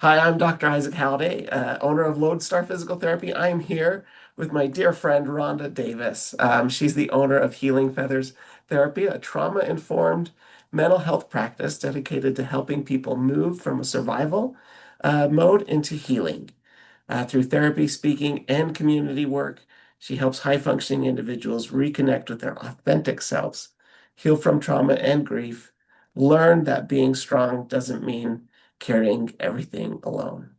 Hi, I'm Dr. Isaac Halliday, owner of Lodestar Physical Therapy. I'm here with my dear friend Rhonda Davis. She's the owner of Healing Feathers Therapy, a trauma-informed mental health practice dedicated to helping people move from a survival mode into healing. Through therapy, speaking, and community work, she helps high-functioning individuals reconnect with their authentic selves, heal from trauma and grief, learn that being strong doesn't mean carrying everything alone.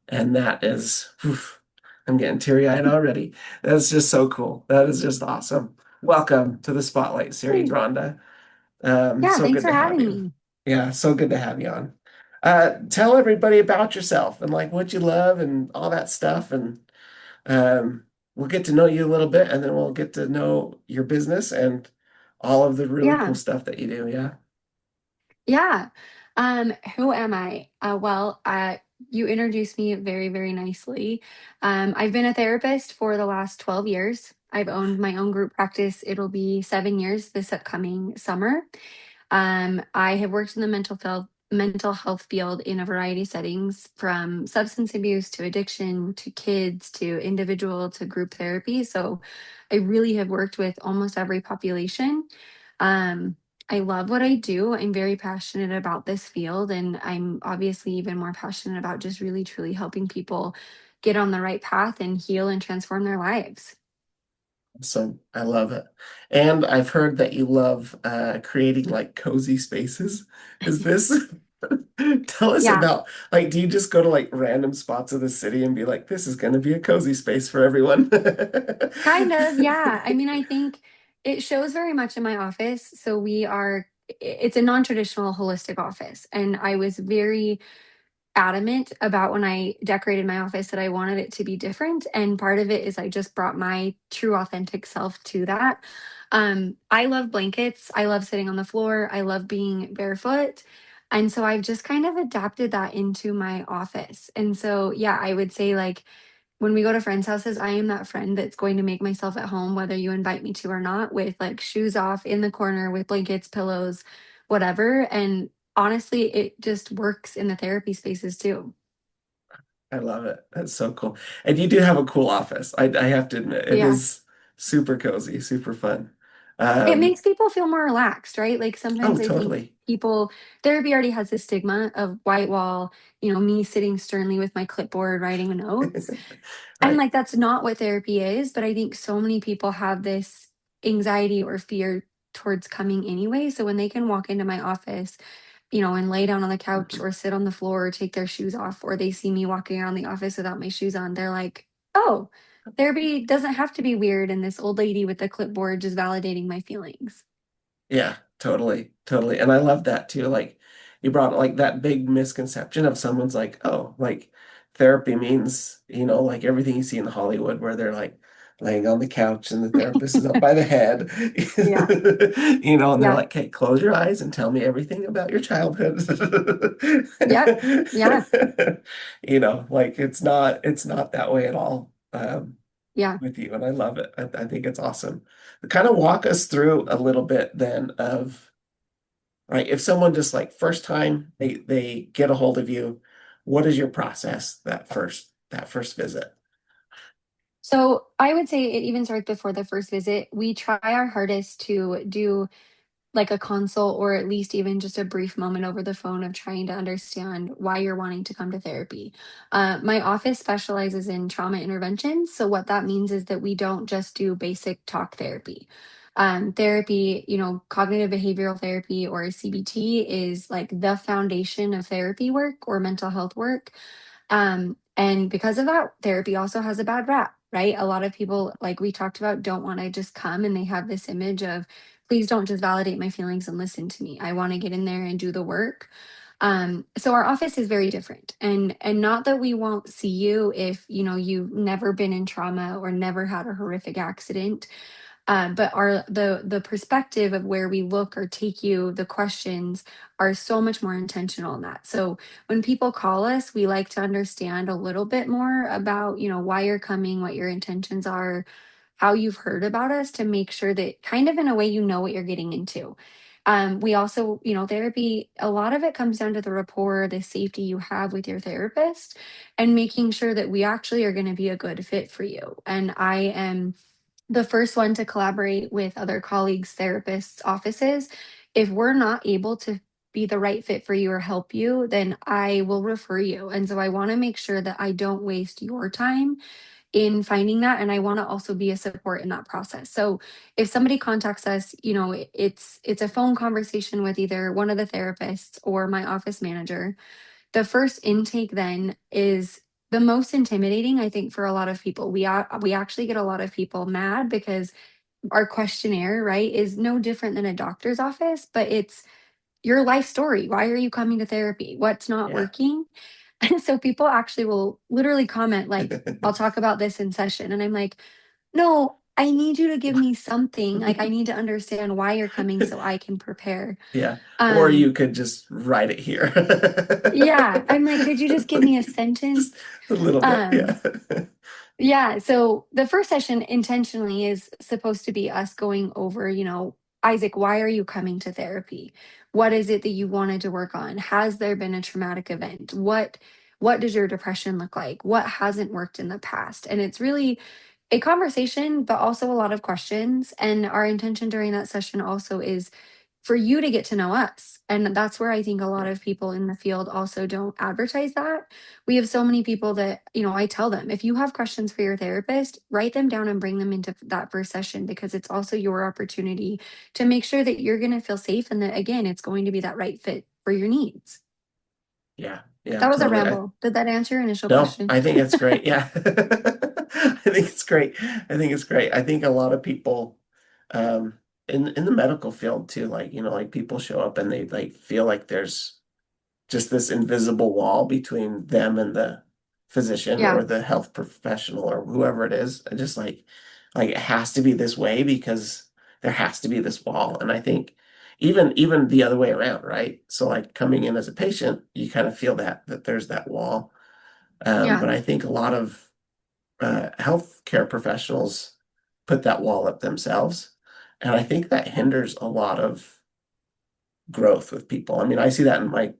And that is, oof, I'm getting teary-eyed already. That's just so cool. That is just awesome. Welcome to the Spotlight series, Hey, Rhonda. yeah, So thanks good for to have having you. me. Yeah, so good to have you on. Tell everybody about yourself and like what you love and all that stuff. And um, we'll get to know you a little bit and then we'll get to know your business and all of the really cool Yeah, stuff that you do. Yeah. yeah. Who am I? You introduced me very, very nicely. I've been a therapist for the last 12 years. I've owned my own group practice. It'll be 7 years this upcoming summer. I have worked in the mental health field in a variety of settings, from substance abuse to addiction to kids to individual to group therapy. So I really have worked with almost every population. Um, I love what I do. I'm very passionate about this field, and I'm obviously even more passionate about just really truly helping people get on the right path and heal and transform their lives. So I love it. And I've heard that you love creating like cozy spaces. Is this, tell us Yeah, about, like, do you just go to like random spots of the city and be like, this is going to be a cozy space for everyone? kind of. Yeah. I mean, I think it shows very much in my office. So it's a non-traditional holistic office. And I was very adamant about when I decorated my office that I wanted it to be different. And part of it is I just brought my true authentic self to that. I love blankets. I love sitting on the floor. I love being barefoot. And so I've just kind of adapted that into my office. And so, yeah, I would say like when we go to friends' houses, I am that friend that's going to make myself at home, whether you invite me to or not, with like shoes off in the corner with blankets, pillows, whatever. And honestly, it just works in the therapy spaces too. I love it. That's so cool. And you do have a cool office. I have to admit, it Yeah. is super cozy, super fun. It Um, makes people feel more relaxed, right? Like oh, sometimes I think totally. therapy already has this stigma of white wall, me sitting sternly with my clipboard writing notes. And Right. like that's not what therapy is, but I think so many people have this anxiety or fear towards coming anyway. So when they can walk into my office, and lay down on the couch or sit on the floor or take their shoes off, or they see me walking around the office without my shoes on, they're like, oh, therapy doesn't have to be weird. And this old lady with the clipboard just validating my feelings. Yeah, totally, totally. And I love that too. Like you brought like that big misconception of someone's like, oh, like therapy means, like everything you see in Hollywood where they're like laying on the couch and the therapist is up by the head. Yeah. And they're Yeah. like, hey, close your eyes and tell me everything about your childhood. Yep. Yeah. Like it's not that way at all. Yeah. With you, and I love it. I think it's awesome. Kind of walk us through a little bit then of, right, if someone just like first time they get a hold of you, what is your process that first visit? So I would say it even starts before the first visit. We try our hardest to do like a consult or at least even just a brief moment over the phone of trying to understand why you're wanting to come to therapy. My office specializes in trauma intervention. So, what that means is that we don't just do basic talk therapy. Therapy, cognitive behavioral therapy or CBT is like the foundation of therapy work or mental health work. And because of that, therapy also has a bad rap, right? A lot of people, like we talked about, don't want to just come and they have this image of, please don't just validate my feelings and listen to me. I want to get in there and do the work. So our office is very different. And not that we won't see you if, you've never been in trauma or never had a horrific accident. But the perspective of where we look or take you, the questions are so much more intentional in that. So when people call us, we like to understand a little bit more about, why you're coming, what your intentions are, how you've heard about us to make sure that kind of in a way you know what you're getting into. We also, therapy, a lot of it comes down to the rapport, the safety you have with your therapist, and making sure that we actually are going to be a good fit for you. And I am the first one to collaborate with other colleagues, therapists, offices. If we're not able to be the right fit for you or help you, then I will refer you. And so I want to make sure that I don't waste your time in finding that, and I want to also be a support in that process. So if somebody contacts us, it's a phone conversation with either one of the therapists or my office manager. The first intake then is the most intimidating, I think, for a lot of people. We actually get a lot of people mad because our questionnaire, right, is no different than a doctor's office, but it's your life story. Why are you coming to therapy? What's not Yeah. working? And so people actually will literally comment like, I'll talk about this in session. And I'm like, no, I need you to give me something. Like I need to understand why you're coming so I can prepare. Yeah. Or Um, you could just write it here. yeah, I'm like, could you just give me a Just sentence? a little bit. Um, Yeah. Yeah. So the first session intentionally is supposed to be us going over, Isaac, why are you coming to therapy? What is it that you wanted to work on? Has there been a traumatic event? What does your depression look like? What hasn't worked in the past? And it's really a conversation, but also a lot of questions. And our intention during that session also is for you to get to know us. And that's where I think a lot Yeah. of people in the field also don't advertise that. We have so many people that, I tell them, if you have questions for your therapist, write them down and bring them into that first session because it's also your opportunity to make sure that you're going to feel safe and that, again, it's going to be that right fit for your needs. Yeah. Yeah. That was a Totally. ramble. Did that answer your initial No, question? I think it's great. Yeah. I think it's great. I think it's great. I think a lot of people in the medical field too, like, like people show up and they like feel like there's just this invisible wall between them and the physician Yeah. or the health professional or whoever it is. I just like it has to be this way because there has to be this wall. And I think even the other way around, right? So like coming in as a patient, you kind of feel that there's that wall. Yeah. But I think a lot of healthcare professionals put that wall up themselves. And I think that hinders a lot of growth with people. I mean, I see that in my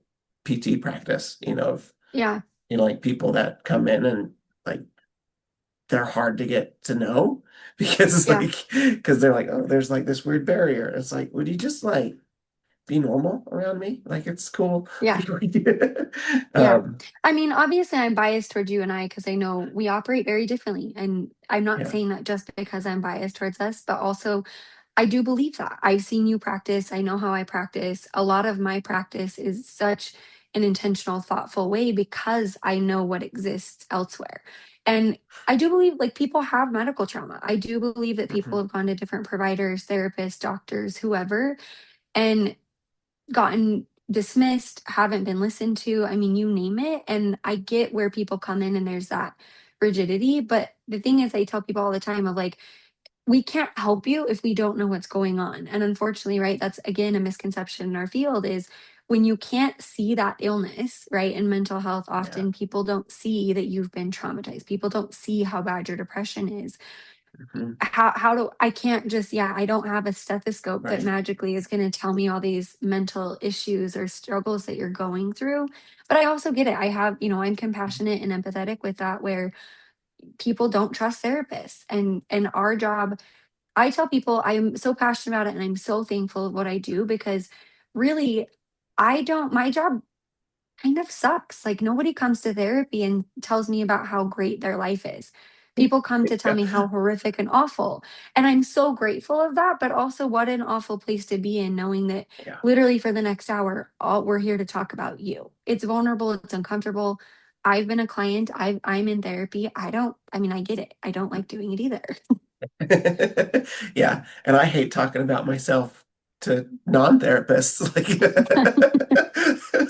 PT practice, of, Yeah. like people that come in and like they're hard to get to know because it's Yeah. like, because they're like, oh, there's like this weird barrier. It's like, would you just like be normal around me? Like, it's cool. Yeah. Yeah. Um, I mean, obviously, I'm biased towards you and I because I know we operate very differently. And I'm not yeah. saying that just because I'm biased towards us, but also I do believe that. I've seen you practice. I know how I practice. A lot of my practice is such an intentional, thoughtful way because I know what exists elsewhere. And I do believe like people have medical trauma. I do believe that people Mhm. have gone to different providers, therapists, doctors, whoever, and gotten dismissed, haven't been listened to. I mean, you name it. And I get where people come in and there's that rigidity. But the thing is, I tell people all the time of like, we can't help you if we don't know what's going on. And unfortunately, right, that's again a misconception in our field is when you can't see that illness, right? In mental health, Yeah. often people don't see that you've been traumatized. People don't see how bad your depression is. Mhm. How do I can't just, yeah, I don't have a stethoscope that Right. magically is going to tell me all these mental issues or struggles that you're going through. But I also get it. I have, I'm compassionate and empathetic with that where people don't trust therapists and our job, I tell people I'm so passionate about it and I'm so thankful of what I do because really I don't my job kind of sucks. Like nobody comes to therapy and tells me about how great their life is. People come to tell Yeah. me how horrific and awful. And I'm so grateful of that, but also what an awful place to be in knowing that Yeah. literally for the next hour, all we're here to talk about you. It's vulnerable, it's uncomfortable. I've been a client, I'm in therapy. I mean, I get it. I don't like doing it either. Yeah, and I hate talking about myself to non-therapists.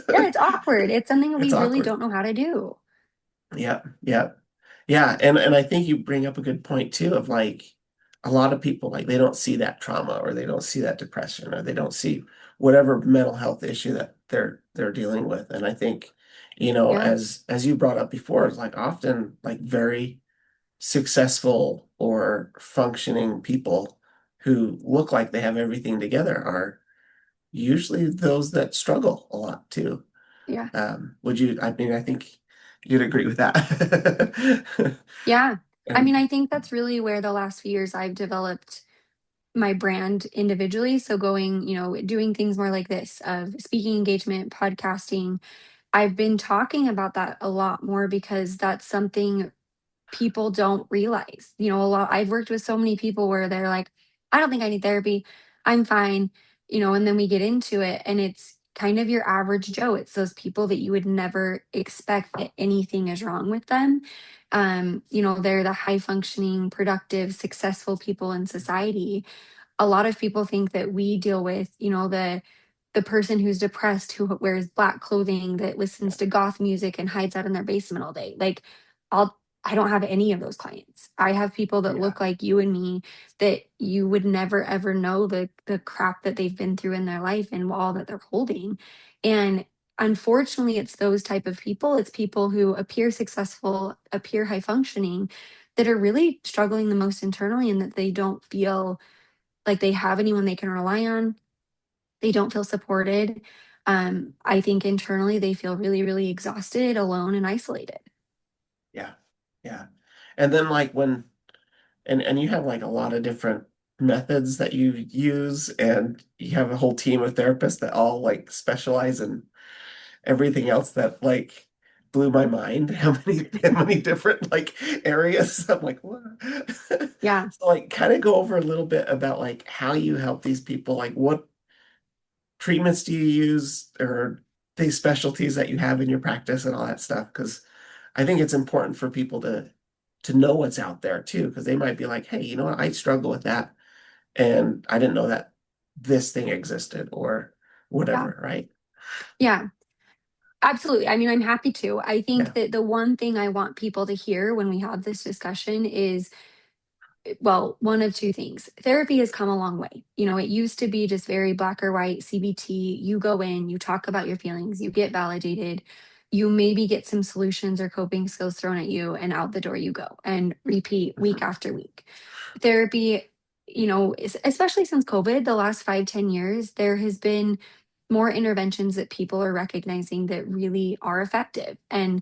Yeah, it's awkward. It's something that we It's really awkward. don't know how to do. Yeah, yeah, yeah. And I think you bring up a good point too of like a lot of people like they don't see that trauma or they don't see that depression or they don't see whatever mental health issue that they're dealing with. And I think, Yeah, as you brought up before, it's like often like very successful or functioning people who look like they have everything together are usually those that struggle a lot too. Yeah. Would you, I mean, I think you'd agree with that. Yeah. I mean, And I think that's really where the last few years I've developed my brand individually. So going, doing things more like this of speaking engagement, podcasting. I've been talking about that a lot more because that's something people don't realize. A lot I've worked with so many people where they're like, "I don't think I need therapy. I'm fine." And then we get into it and it's kind of your average Joe. It's those people that you would never expect that anything is wrong with them. They're the high functioning, productive, successful people in society. A lot of people think that we deal with, the person who's depressed who wears black clothing that yeah, listens to goth music and hides out in their basement all day. Like I'll I don't have any of those clients. I have people that yeah, look like you and me that you would never ever know the crap that they've been through in their life and all that they're holding. And unfortunately, it's those type of people. It's people who appear successful, appear high functioning, that are really struggling the most internally and that they don't feel like they have anyone they can rely on. They don't feel supported. I think internally they feel really, really exhausted, alone, and isolated. yeah, yeah. And then like when and you have like a lot of different methods that you use, and you have a whole team of therapists that all like specialize in everything else that like blew my mind. How many different like areas. I'm like, what? Yeah, So like kind of go over a little bit about like how you help these people, like what treatments do you use or these specialties that you have in your practice and all that stuff. Because I think it's important for people to know what's out there too, because they might be like, hey, you know what, I struggle with that and I didn't know that this thing existed or yeah, whatever, right? yeah. Absolutely. I mean, I'm happy to. I think Yeah. that the one thing I want people to hear when we have this discussion is, well, one of two things. Therapy has come a long way. It used to be just very black or white CBT. You go in, you talk about your feelings, you get validated, you maybe get some solutions or coping skills thrown at you, and out the door you go and repeat week Mhm. after week. Therapy, especially since COVID, the last 5, 10 years, there has been more interventions that people are recognizing that really are effective. And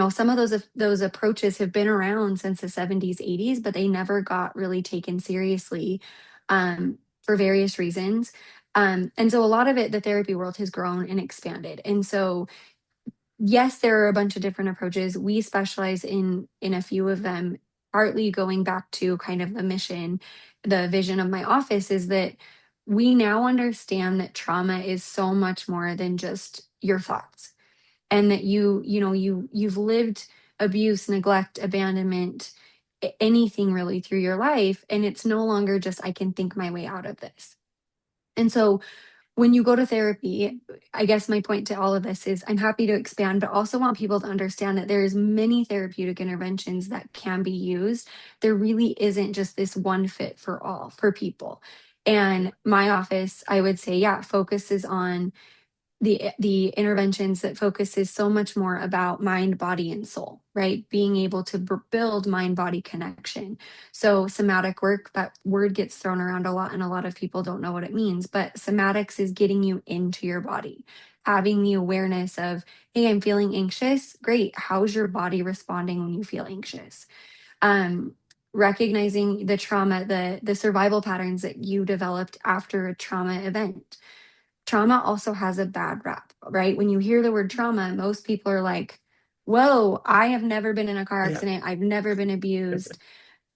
some of those approaches have been around since the 70s, 80s, but they never got really taken seriously, for various reasons. And so a lot of it, the therapy world has grown and expanded. And so yes, there are a bunch of different approaches. We specialize in a few of them, partly going back to kind of the mission, the vision of my office is that we now understand that trauma is so much more than just your thoughts, and that you've lived abuse, neglect, abandonment, anything really through your life, and it's no longer just I can think my way out of this. And so when you go to therapy, I guess my point to all of this is I'm happy to expand, but also want people to understand that there's many therapeutic interventions that can be used. There really isn't just this one fit for all for people. And my office, I would say, yeah, focuses on the interventions that focuses so much more about mind, body, and soul, right? Being able to build mind body connection. So somatic work, that word gets thrown around a lot and a lot of people don't know what it means, but somatics is getting you into your body, having the awareness of, hey, I'm feeling anxious. Great. How's your body responding when you feel anxious? um Recognizing the trauma, the survival patterns that you developed after a trauma event. Trauma also has a bad rap, right? When you hear the word trauma, most people are like, whoa, I have never been in a car Yeah. accident. I've never been abused.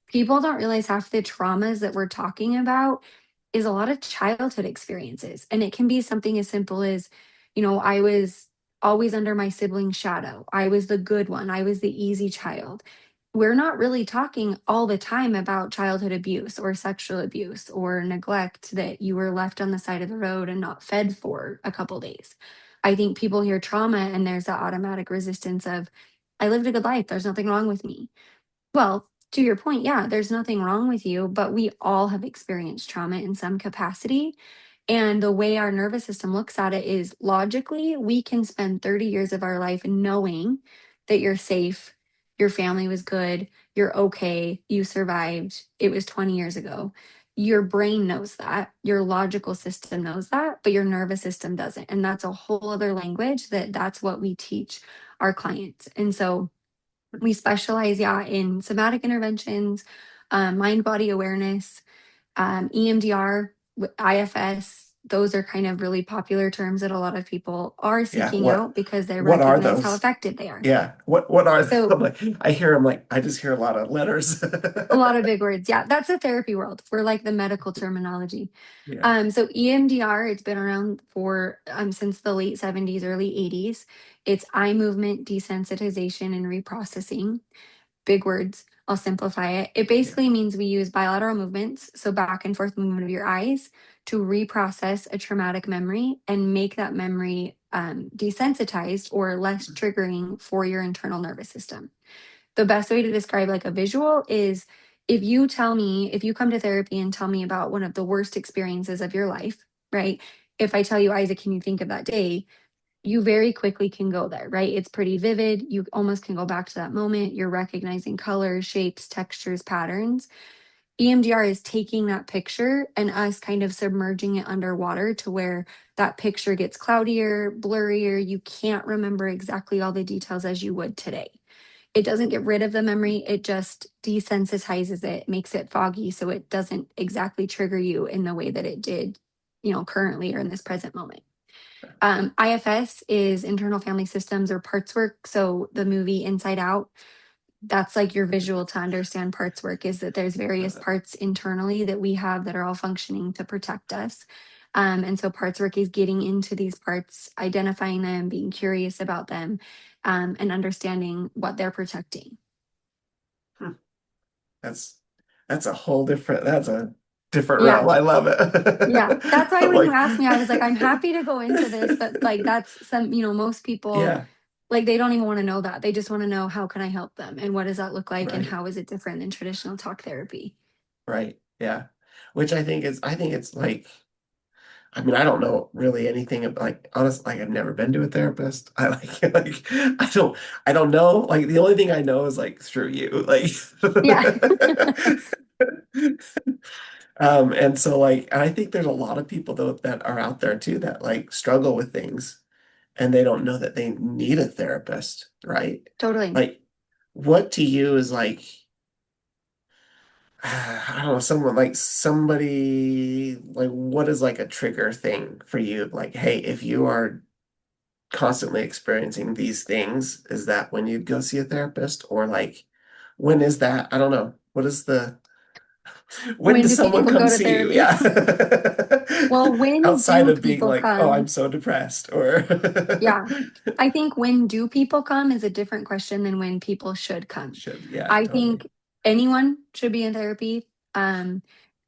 People don't realize half the traumas that we're talking about is a lot of childhood experiences. And it can be something as simple as, I was always under my sibling's shadow. I was the good one. I was the easy child. We're not really talking all the time about childhood abuse or sexual abuse or neglect, that you were left on the side of the road and not fed for a couple days. I think people hear trauma and there's that automatic resistance of, I lived a good life. There's nothing wrong with me. Well, to your point, yeah, there's nothing wrong with you, but we all have experienced trauma in some capacity. And the way our nervous system looks at it is logically, we can spend 30 years of our life knowing that you're safe, your family was good, you're okay, you survived, it was 20 years ago. Your brain knows that, your logical system knows that, but your nervous system doesn't. And that's a whole other language that's what we teach our clients. And so we specialize, yeah, in somatic interventions, mind body awareness, EMDR, IFS. Those are kind of really popular terms that a lot of people are Yeah. seeking out because they What are recognize how those? effective they are. Yeah. What are So I'm like I hear them like I just hear a lot of letters. a lot of big words. Yeah, that's the therapy world. We're like the medical terminology. Yeah. So EMDR, it's been around for since the late 70s, early 80s. It's eye movement desensitization and reprocessing. Big words. I'll simplify it. It Yeah. basically means we use bilateral movements, so back and forth movement of your eyes, to reprocess a traumatic memory and make that memory desensitized or less triggering for your internal nervous system. The best way to describe like a visual is if you come to therapy and tell me about one of the worst experiences of your life, right? If I tell you, Isaac, can you think of that day? You very quickly can go there, right? It's pretty vivid. You almost can go back to that moment. You're recognizing colors, shapes, textures, patterns. EMDR is taking that picture and us kind of submerging it underwater to where that picture gets cloudier, blurrier. You can't remember exactly all the details as you would today. It doesn't get rid of the memory, it just desensitizes it, makes it foggy so it doesn't exactly trigger you in the way that it did, currently or in this present moment. IFS is internal family systems or parts work. So the movie Inside Out, that's like your visual to understand parts work is that there's various Uh, parts internally that we have that are all functioning to protect us. And so parts work is getting into these parts, identifying them, being curious about them, and understanding what they're protecting. hmm. That's that's a different Yeah. realm. I love Yeah. That's it. why I'm when you like, asked me, I was like, I'm happy to go into this, but like that's most people yeah, like they don't even want to know that. They just want to know how can I help them and what does that look like and right, how is it different than traditional talk therapy? right, yeah. Which I think it's like I mean, I don't know really anything like honest like I've never been to a therapist. I like like I don't know. Like the only thing I know is like through you. Like Yeah. and so like and I think there's a lot of people though that are out there too that like struggle with things and they don't know that they need a therapist, right? Totally. Like what to you is like I don't know, someone like somebody like what is like a trigger thing for you? Like, hey, if you are constantly experiencing these things, is that when you go see a therapist? Or like when is that? I don't know. What is the when When does do someone people come go to see you? therapy? Yeah. Well, when Outside do of being people like, oh, I'm come? so depressed or Yeah. I think when do people come is a different question than when people should come. should, yeah, I totally. think anyone should be in therapy.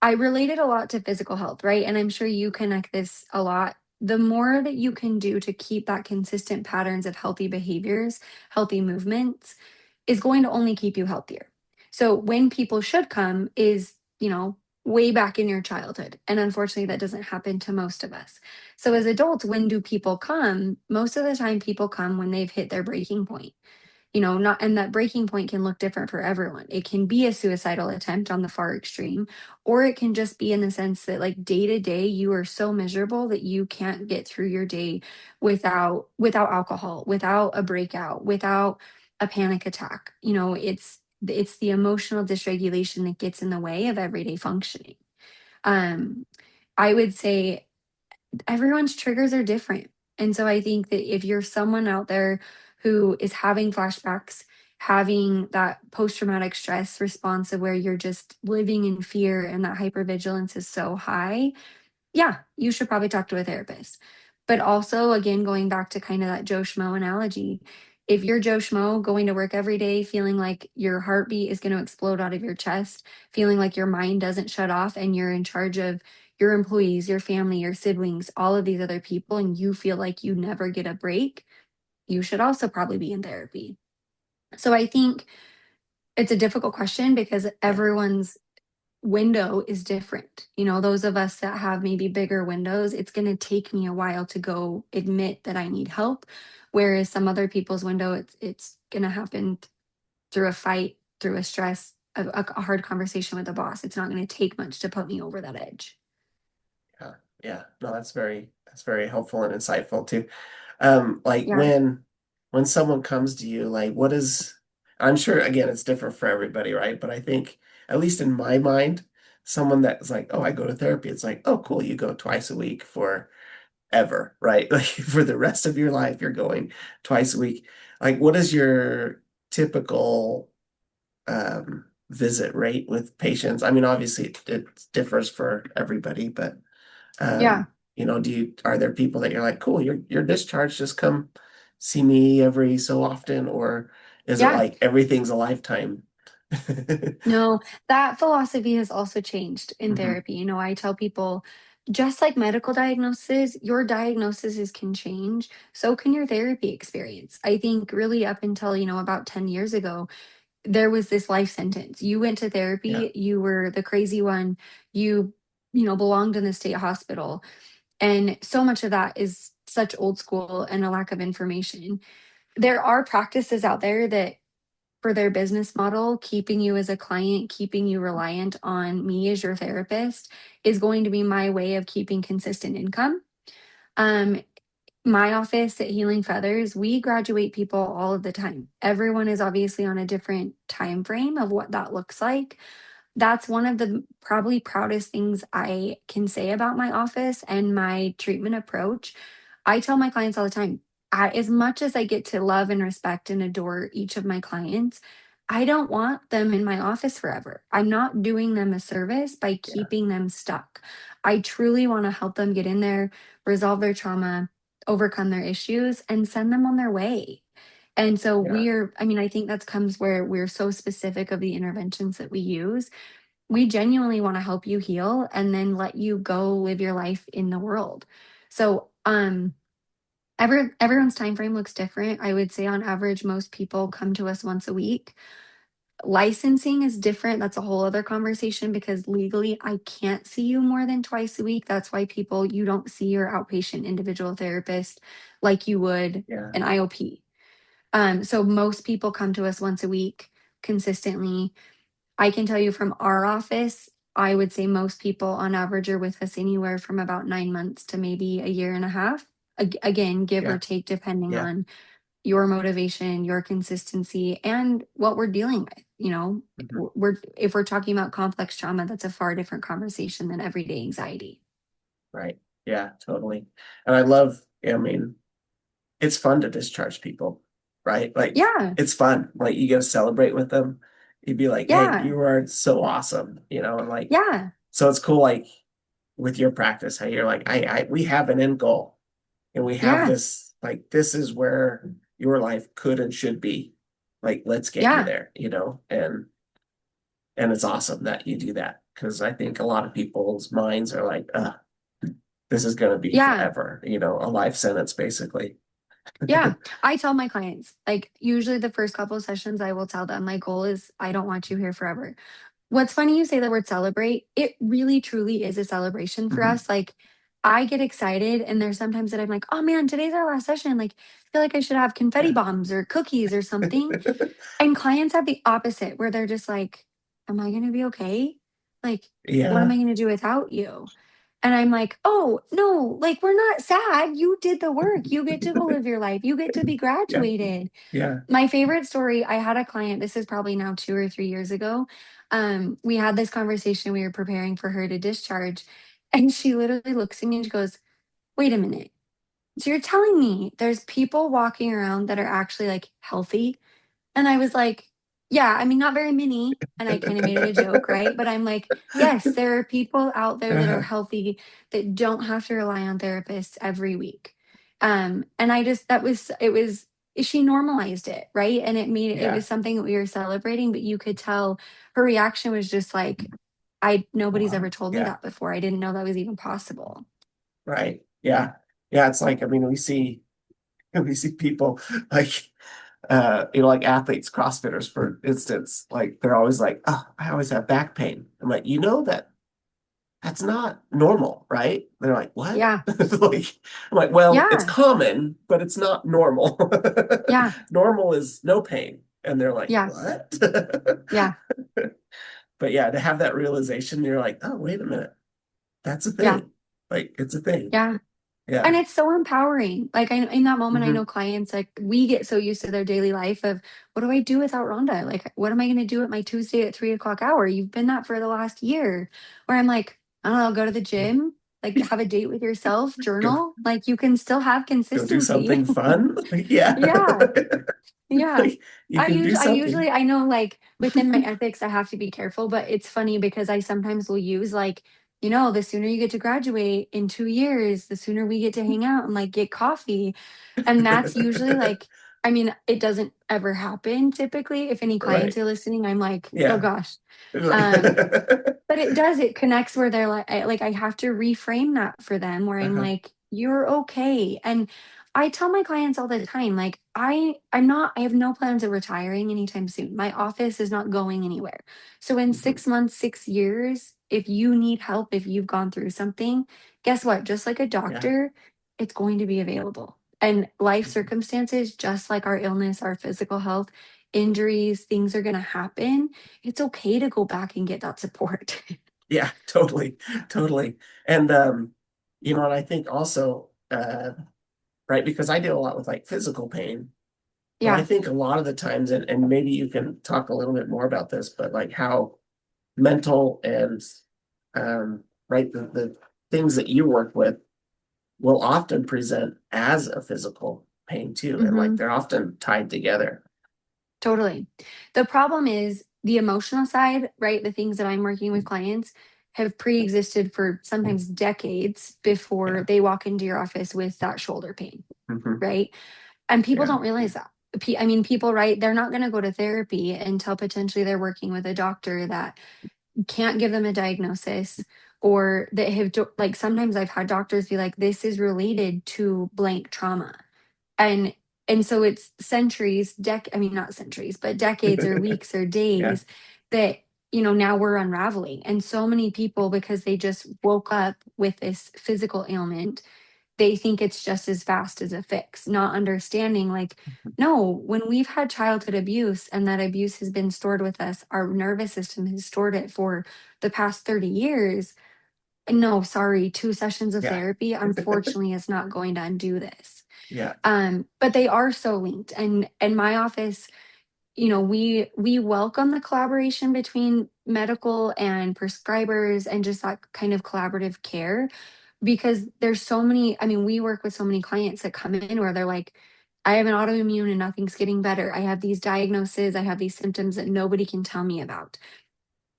I relate it a lot to physical health, right? And I'm sure you connect this a lot. The more that you can do to keep that consistent patterns of healthy behaviors, healthy movements, is going to only keep you healthier. So when people should come is, way back in your childhood. And unfortunately, that doesn't happen to most of us. So as adults, when do people come? Most of the time, people come when they've hit their breaking point. Not and that breaking point can look different for everyone. It can be a suicidal attempt on the far extreme, or it can just be in the sense that like day to day you are so miserable that you can't get through your day without alcohol, without a breakout, without a panic attack. It's the emotional dysregulation that gets in the way of everyday functioning. Um, I would say everyone's triggers are different. And so I think that if you're someone out there who is having flashbacks, having that post traumatic stress response of where you're just living in fear and that hypervigilance is so high, yeah, you should probably talk to a therapist. But also, again, going back to kind of that Joe Schmo analogy, if you're Joe Schmo going to work every day feeling like your heartbeat is going to explode out of your chest, feeling like your mind doesn't shut off and you're in charge of your employees, your family, your siblings, all of these other people, and you feel like you never get a break, you should also probably be in therapy. So I think it's a difficult question because Yeah. everyone's window is different. Those of us that have maybe bigger windows, it's going to take me a while to go admit that I need help. Whereas some other people's window, it's going to happen through a fight, through a stress. a hard conversation with the boss. It's not going to take much to put me over that edge. Yeah. Yeah. No, that's very helpful and insightful too. Like Yeah. when someone comes to you, like what is, I'm sure again it's different for everybody, right? But I think at least in my mind, someone that's like, oh, I go to therapy, it's like, oh, cool, you go twice a week for ever, right? Like for the rest of your life, you're going twice a week. Like, what is your typical visit rate with patients? I mean, obviously it differs for everybody, but Yeah. do you are there people that you're like, cool, you're discharged, just come see me every so often, or is it Yeah. like everything's a lifetime? No, that philosophy has also changed in Hmm. therapy. I tell people, just like medical diagnosis, your diagnoses can change. So can your therapy experience. I think really up until, about 10 years ago, there was this life sentence. You went to Yeah, therapy, you were the crazy one, you, belonged in the state hospital. And so much of that is such old school and a lack of information. There are practices out there that for their business model, keeping you as a client, keeping you reliant on me as your therapist is going to be my way of keeping consistent income. Um, my office at Healing Feathers, we graduate people all of the time. Everyone is obviously on a different time frame of what that looks like. That's one of the probably proudest things I can say about my office and my treatment approach. I tell my clients all the time, as much as I get to love and respect and adore each of my clients, I don't want them in my office forever. I'm not doing them a service by yeah, keeping them stuck. I truly want to help them get in there, resolve their trauma, overcome their issues, and send them on their way. And so yeah, I mean, I think that comes where we're so specific of the interventions that we use. We genuinely want to help you heal and then let you go live your life in the world. So, everyone's time frame looks different. I would say on average, most people come to us once a week. Licensing is different. That's a whole other conversation because legally I can't see you more than twice a week. That's why you don't see your outpatient individual therapist like you would yeah, an IOP. So most people come to us once a week consistently. I can tell you from our office, I would say most people on average are with us anywhere from about 9 months to maybe a year and a half. Again, give or yeah, take, depending yeah. on your motivation, your consistency, and what we're dealing with. Mhm. If we're talking about complex trauma, that's a far different conversation than everyday anxiety. Right. Yeah, totally. And I love, I mean, it's fun to discharge people, right? Like Yeah, it's fun. Like you get to celebrate with them. You'd be like, hey, yeah, you are so awesome, and like yeah, so it's cool, like with your practice, how you're like, we have an end goal and we have yeah, this, like, this is where your life could and should be. Like, let's get you yeah, there, and it's awesome that you do that because I think a lot of people's minds are like, this is gonna be yeah. forever, a life sentence basically. Yeah, I tell my clients, like, usually the first couple of sessions, I will tell them, my goal is I don't want you here forever. What's funny you say the word celebrate. It really truly is a celebration for Mhm. us. Like, I get excited, and there's sometimes that I'm like, oh man, today's our last session. Like, I feel like I should have confetti Yeah. bombs or cookies or something. And clients have the opposite, where they're just like, am I going to be okay? Like, what am I Yeah. going to do without you? And I'm like, oh, no, like, we're not sad. You did the work. You get to go live your life. You get to be Yeah. graduated. Yeah. My favorite story, I had a client, this is probably now 2 or 3 years ago. We had this conversation. We were preparing for her to discharge. And she literally looks at me and she goes, wait a minute. So you're telling me there's people walking around that are actually like healthy, and I was like, yeah, I mean, not very many. And I kind of made it a joke, right? But I'm like, yes, there are people out there that are Uh-huh. healthy that don't have to rely on therapists every week. And I just, she normalized it, right? And it Yeah. was something that we were celebrating, but you could tell her reaction was just like, nobody's ever Wow. told me Yeah. that before. I didn't know that was even possible. Right. Yeah. Yeah. It's like, I mean, we see we see people like like athletes, CrossFitters, for instance, like they're always like, oh, I always have back pain. I'm like, that's not normal, right? They're like, what? Yeah. Like, I'm like, well, it's Yeah. common, but it's not normal. Yeah. Normal is no pain. And they're like, Yeah. what? Yeah. But yeah, to have that realization, you're like, oh, wait a minute. That's a Yeah. thing. Like it's a thing. Yeah. And Yeah. it's so empowering. Like in that moment, I know Hmm. clients, like we get so used to their daily life of what do I do without Rhonda? Like, what am I going to do at my Tuesday at 3 o'clock hour? You've been that for the last year. Where I'm like, I don't know, go to the gym, like have a date with yourself, Go journal. Like you can still have go do consistency. something fun. Yeah. Yeah. Yeah. You can do I something. usually I know like within my ethics I have to be careful, but it's funny because I sometimes will use like, the sooner you get to graduate in 2 years, the sooner we get to hang out and like get coffee. And that's usually like, I mean, it doesn't ever happen typically. If any clients Right. are listening, I'm like, oh Yeah. gosh. Like, Um, but it connects where they're like I have to reframe that for them where I'm uh-huh. like, "You're okay." And I tell my clients all the time, like, I have no plans of retiring anytime soon. My office is not going anywhere. So in Mhm. 6 months, 6 years, if you need help, if you've gone through something, guess what? Just like a Yeah. doctor, it's going to be available. And life Mhm. circumstances, just like our illness, our physical health, injuries, things are going to happen. It's okay to go back and get that support. Yeah, totally. Totally. And and I think also right, because I deal a lot with like physical pain, but I Yeah. think a lot of the times, and maybe you can talk a little bit more about this, but like how mental and right, the things that you work with will often present as a physical pain too. And like Mhm. they're often tied together. Totally. The problem is the emotional side, right? The things that I'm working with clients have pre-existed for sometimes decades before Yeah. they walk into your office with that shoulder pain, Hmm. right? And people Yeah. don't realize that. I mean, people, right? They're not going to go to therapy until potentially they're working with a doctor that can't give them a diagnosis or that like sometimes I've had doctors be like, this is related to blank trauma. And so it's centuries, I mean not centuries, but decades or weeks or Yeah. days that now we're unraveling. And so many people because they just woke up with this physical ailment, they think it's just as fast as a fix, not understanding like no, when we've had childhood abuse and that abuse has been stored with us, our nervous system has stored it for the past 30 years. No, sorry, 2 sessions of Yeah. therapy unfortunately is not going to undo this. Yeah. But they are so linked. And my office, we welcome the collaboration between medical and prescribers and just that kind of collaborative care because there's so many, I mean, we work with so many clients that come in where they're like, I have an autoimmune and nothing's getting better. I have these diagnoses, I have these symptoms that nobody can tell me about.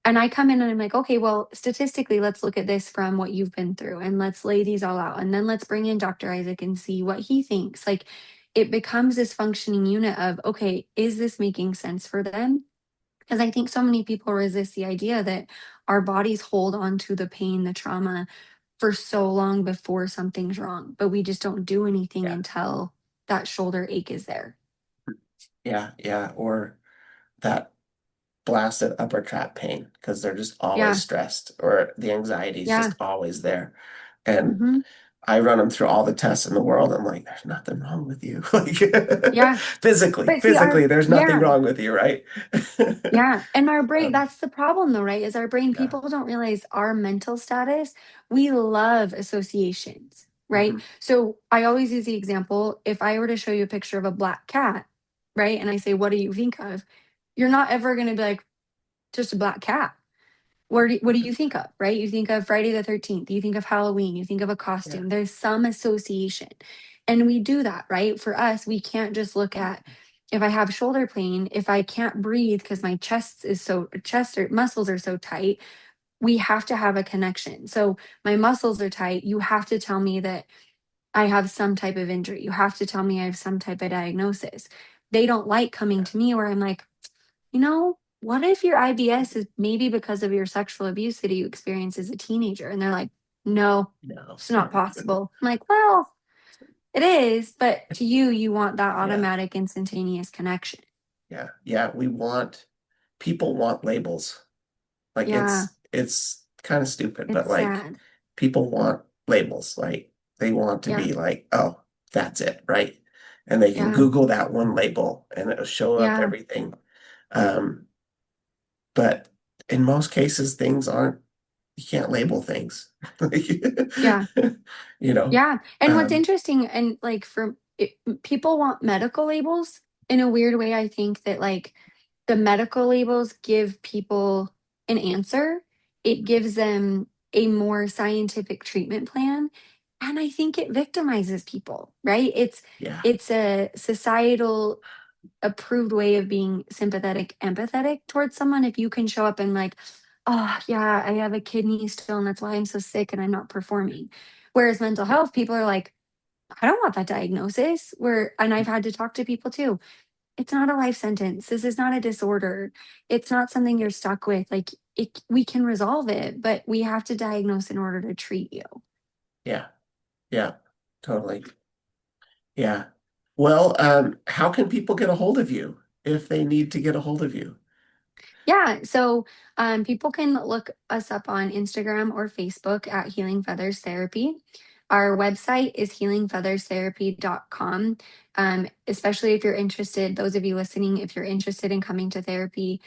And I come in and I'm like, okay, well, statistically, let's look at this from what you've been through and let's lay these all out. And then let's bring in Dr. Isaac and see what he thinks. Like it becomes this functioning unit of, okay, is this making sense for them? Because I think so many people resist the idea that our bodies hold on to the pain, the trauma for so long before something's wrong, but we just don't do anything Yeah. until that shoulder ache is there. Yeah. Yeah. Or that blasted upper trap pain because they're just always Yeah. stressed or the anxiety is just Yeah. always there. And Hmm. I run them through all the tests in the world. I'm like, there's nothing wrong with you. Like Yeah. physically, But see, there's nothing yeah. wrong with you, right? Yeah. And our brain, Um, that's the problem though, right? Is our brain, yeah. people don't realize our mental status. We love associations, right? Hmm. So I always use the example if I were to show you a picture of a black cat, right? And I say, what do you think of? You're not ever going to be like, just a black cat. What do you think of, right? You think of Friday the 13th, you think of Halloween, you think of a Yeah. costume. There's some association. And we do that, right? For us, we can't just look at if I have shoulder pain, if I can't breathe because my chest or muscles are so tight, we have to have a connection. So my muscles are tight. You have to tell me that I have some type of injury. You have to tell me I have some type of diagnosis. They don't like coming Yeah. to me where I'm like, what if your IBS is maybe because of your sexual abuse that you experienced as a teenager? And they're like, no, No. it's not possible. I'm like, well, it is, but to you, you want that Yeah. automatic instantaneous connection. Yeah. Yeah. People want labels. Like Yeah, it's kind of stupid, but it's like sad. people want labels. Like they want to Yeah, be like, oh, that's it, right? and they can Yeah. Google that one label and it'll show up Yeah. everything. Um, but in most cases, things aren't, you can't label things. Yeah. You know, Yeah. And what's um, interesting, and like for it, people want medical labels in a weird way. I think that like the medical labels give people an answer, it gives them a more scientific treatment plan. And I think it victimizes people, right? yeah, It's a societal approved way of being sympathetic, empathetic towards someone. If you can show up and like, oh yeah, I have a kidney stone, that's why I'm so sick and I'm not performing. Whereas mental health, people are like, I don't want that diagnosis. Where, and I've had to talk to people too. It's not a life sentence. This is not a disorder. It's not something you're stuck with. Like we can resolve it, but we have to diagnose in order to treat you. yeah, yeah, totally. Yeah. Well, how can people get a hold of you if they need to get a hold of you? Yeah, so people can look us up on Instagram or Facebook at Healing Feathers Therapy. Our website is healingfeatherstherapy.com. Especially if you're interested, those of you listening, if you're interested in coming to therapy,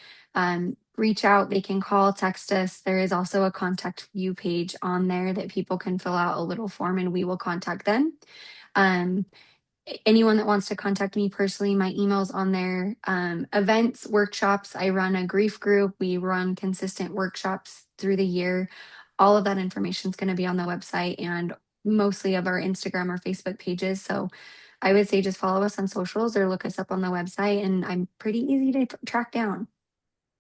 reach out. They can call, text us. There is also a contact you page on there that people can fill out a little form and we will contact them. Um, Anyone that wants to contact me personally, my email's on there. Events, workshops, I run a grief group. We run consistent workshops through the year. All of that information is going to be on the website and mostly of our Instagram or Facebook pages. So I would say just follow us on socials or look us up on the website, and I'm pretty easy to track down.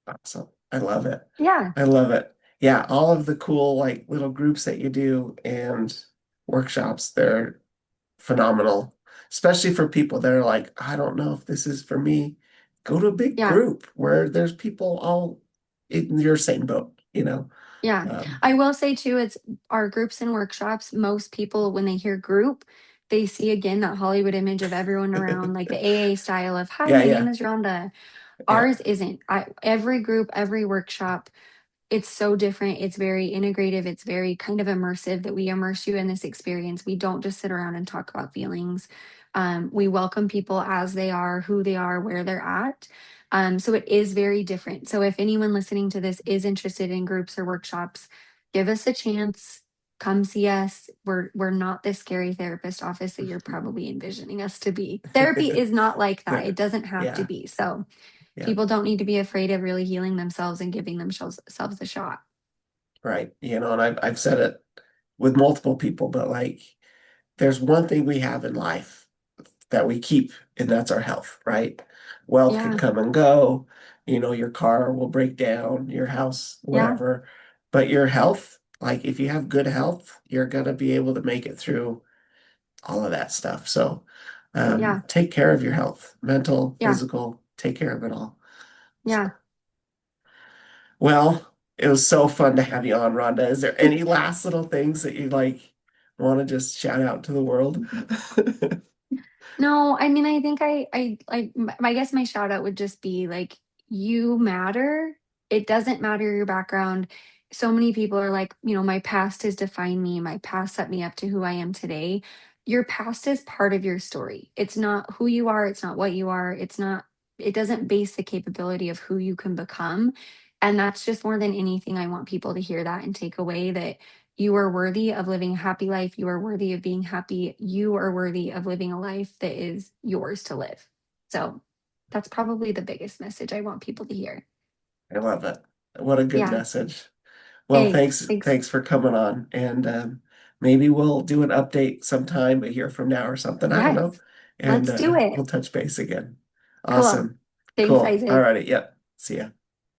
Awesome. I love it. Yeah, I love it. Yeah, all of the cool like little groups that you do and workshops, they're phenomenal. Especially for people that are like, I don't know if this is for me. Go to a big yeah. group where there's people all in your same boat, you know? Yeah. Um, I will say too, it's our groups and workshops. Most people, when they hear group, they see again that Hollywood image of everyone around, like the AA style of, hi, yeah, my name yeah, is Rhonda. yeah. Ours isn't. Every group, every workshop, it's so different. It's very integrative. It's very kind of immersive that we immerse you in this experience. We don't just sit around and talk about feelings. We welcome people as they are, who they are, where they're at. So it is very different. So if anyone listening to this is interested in groups or workshops, give us a chance. Come see us. We're not this scary therapist office that you're probably envisioning us to be. Therapy is not like that. Yeah, It doesn't have to yeah, be. So yeah. people don't need to be afraid of really healing themselves and giving themselves a shot. Right. And I've said it with multiple people, but like there's one thing we have in life that we keep, and that's our health, right? Wealth can Yeah, come and go. Your car will break down, your house, yeah, whatever. But your health, like if you have good health, you're gonna be able to make it through all of that stuff. So yeah, take care of your health, mental, yeah, physical, take care of it all. So, yeah. well, it was so fun to have you on, Rhonda. Is there any last little things that you like want to just shout out to the world? No, I mean, I think I guess my shout out would just be like, you matter. It doesn't matter your background. So many people are like, my past has defined me. My past set me up to who I am today. Your past is part of your story. It's not who you are. It's not what you are. It doesn't base the capability of who you can become. And that's just more than anything. I want people to hear that and take away that you are worthy of living a happy life. You are worthy of being happy. You are worthy of living a life that is yours to live. So that's probably the biggest message I want people to hear. I love it. What a good Yeah. message. Well, Hey, thanks, thanks. thanks for coming on. And maybe we'll do an update sometime a year from now or something. I don't Yes. know. And Let's do it. we'll touch base again. Cool. Awesome. Thanks, Cool. All Isaac. righty. Yep. See ya.